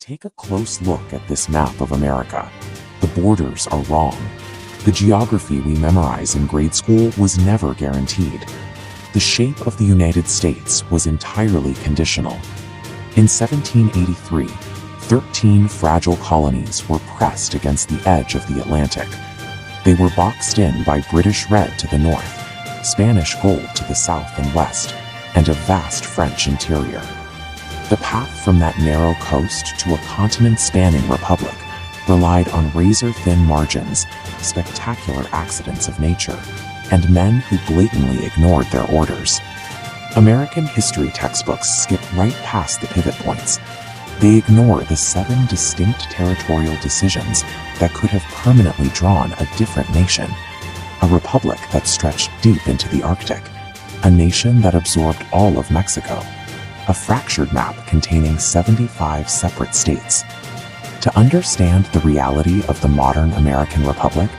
Take a close look at this map of America. The borders are wrong. The geography we memorize in grade school was never guaranteed. The shape of the United States was entirely conditional. In 1783, 13 fragile colonies were pressed against the edge of the Atlantic. They were boxed in by British red to the north, Spanish gold to the south and west, and a vast French interior. The path from that narrow coast to a continent-spanning republic relied on razor-thin margins, spectacular accidents of nature, and men who blatantly ignored their orders. American history textbooks skip right past the pivot points. They ignore the 7 distinct territorial decisions that could have permanently drawn a different nation. A republic that stretched deep into the Arctic. A nation that absorbed all of Mexico. A fractured map containing 75 separate states. To understand the reality of the modern American republic,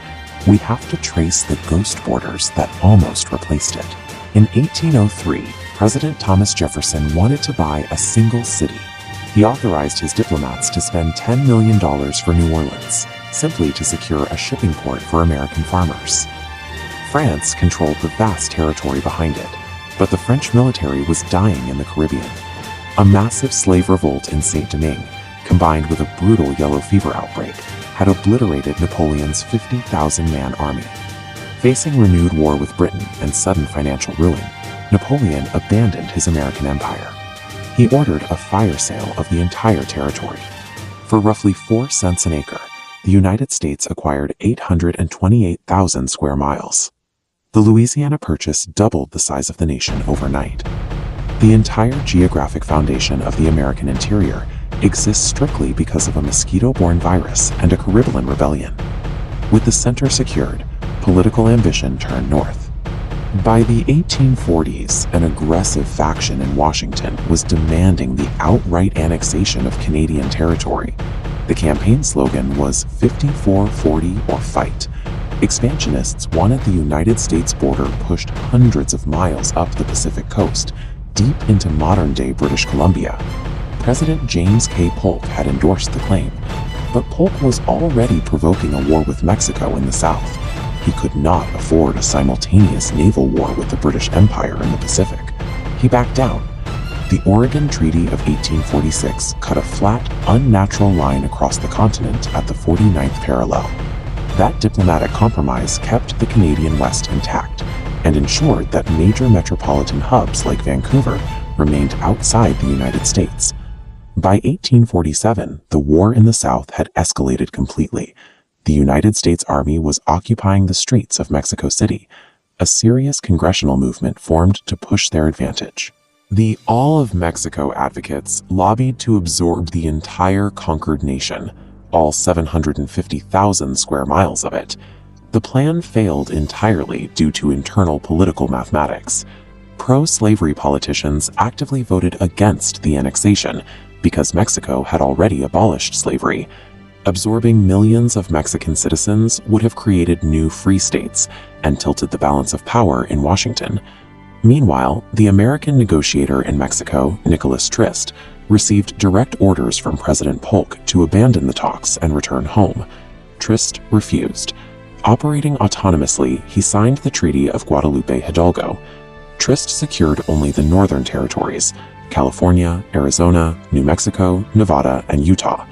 we have to trace the ghost borders that almost replaced it. In 1803, President Thomas Jefferson wanted to buy a single city. He authorized his diplomats to spend $10 million for New Orleans, simply to secure a shipping port for American farmers. France controlled the vast territory behind it, but the French military was dying in the Caribbean. A massive slave revolt in Saint-Domingue, combined with a brutal yellow fever outbreak, had obliterated Napoleon's 50,000-man army. Facing renewed war with Britain and sudden financial ruin, Napoleon abandoned his American empire. He ordered a fire sale of the entire territory. For roughly 4 cents an acre, the United States acquired 828,000 square miles. The Louisiana Purchase doubled the size of the nation overnight. The entire geographic foundation of the American interior exists strictly because of a mosquito-borne virus and a Caribbean rebellion. With the center secured, political ambition turned north. By the 1840s, an aggressive faction in Washington was demanding the outright annexation of Canadian territory. The campaign slogan was 54-40 or fight. Expansionists wanted the United States border pushed hundreds of miles up the Pacific coast, deep into modern-day British Columbia. President James K. Polk had endorsed the claim, but Polk was already provoking a war with Mexico in the south. He could not afford a simultaneous naval war with the British Empire in the Pacific. He backed down. The Oregon Treaty of 1846 cut a flat, unnatural line across the continent at the 49th parallel. That diplomatic compromise kept the Canadian West intact and ensured that major metropolitan hubs like Vancouver remained outside the United States. By 1847, the war in the South had escalated completely. The United States Army was occupying the streets of Mexico City. A serious congressional movement formed to push their advantage. The All of Mexico advocates lobbied to absorb the entire conquered nation, all 750,000 square miles of it. The plan failed entirely due to internal political mathematics. Pro-slavery politicians actively voted against the annexation because Mexico had already abolished slavery. Absorbing millions of Mexican citizens would have created new free states and tilted the balance of power in Washington. Meanwhile, the American negotiator in Mexico, Nicholas Trist, received direct orders from President Polk to abandon the talks and return home. Trist refused. Operating autonomously, he signed the Treaty of Guadalupe Hidalgo. Trist secured only the northern territories, California, Arizona, New Mexico, Nevada, and Utah.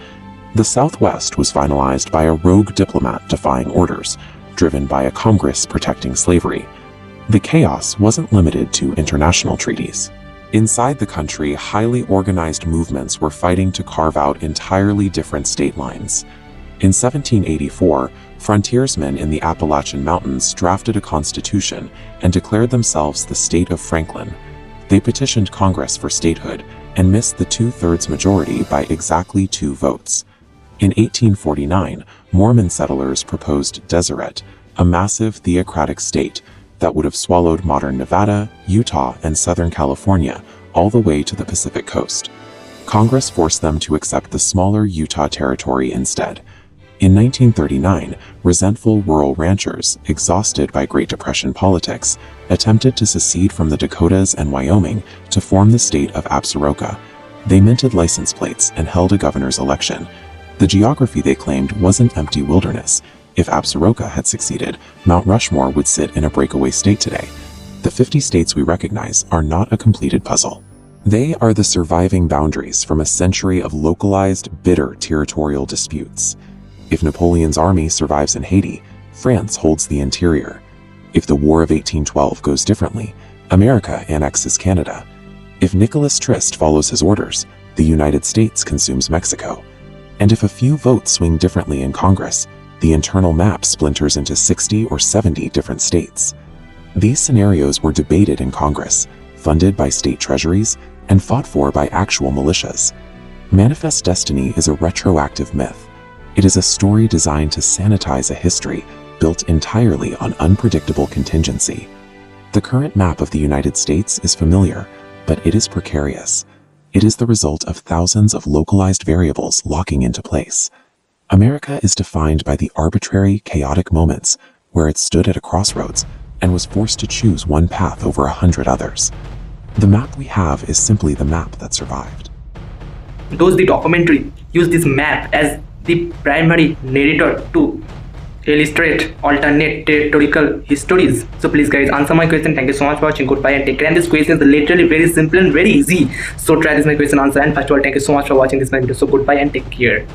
The Southwest was finalized by a rogue diplomat defying orders, driven by a Congress protecting slavery. The chaos wasn't limited to international treaties. Inside the country, highly organized movements were fighting to carve out entirely different state lines. In 1784, frontiersmen in the Appalachian Mountains drafted a constitution and declared themselves the state of Franklin. They petitioned Congress for statehood and missed the 2/3 majority by exactly 2 votes. In 1849, Mormon settlers proposed Deseret, a massive theocratic state that would have swallowed modern Nevada, Utah, and Southern California all the way to the Pacific coast. Congress forced them to accept the smaller Utah territory instead. In 1939, resentful rural ranchers, exhausted by Great Depression politics, attempted to secede from the Dakotas and Wyoming to form the state of Absaroka. They minted license plates and held a governor's election. The geography they claimed wasn't empty wilderness. If Absaroka had succeeded, Mount Rushmore would sit in a breakaway state today. The 50 states we recognize are not a completed puzzle. They are the surviving boundaries from a century of localized, bitter territorial disputes. If Napoleon's army survives in Haiti, France holds the interior. If the War of 1812 goes differently, America annexes Canada. If Nicholas Trist follows his orders, the United States consumes Mexico. And if a few votes swing differently in Congress, the internal map splinters into 60 or 70 different states. These scenarios were debated in Congress, funded by state treasuries, and fought for by actual militias. Manifest Destiny is a retroactive myth. It is a story designed to sanitize a history built entirely on unpredictable contingency. The current map of the United States is familiar, but it is precarious. It is the result of thousands of localized variables locking into place. America is defined by the arbitrary, chaotic moments where it stood at a crossroads and was forced to choose one path over 100 others. The map we have is simply the map that survived. Those the documentary use this map as the primary narrator to illustrate alternate territorial histories. So please guys, answer my question. Thank you so much for watching. Goodbye and take care. And this question is literally very simple and very easy. So try this my question answer. And first of all, thank you so much for watching this my video. So goodbye and take care.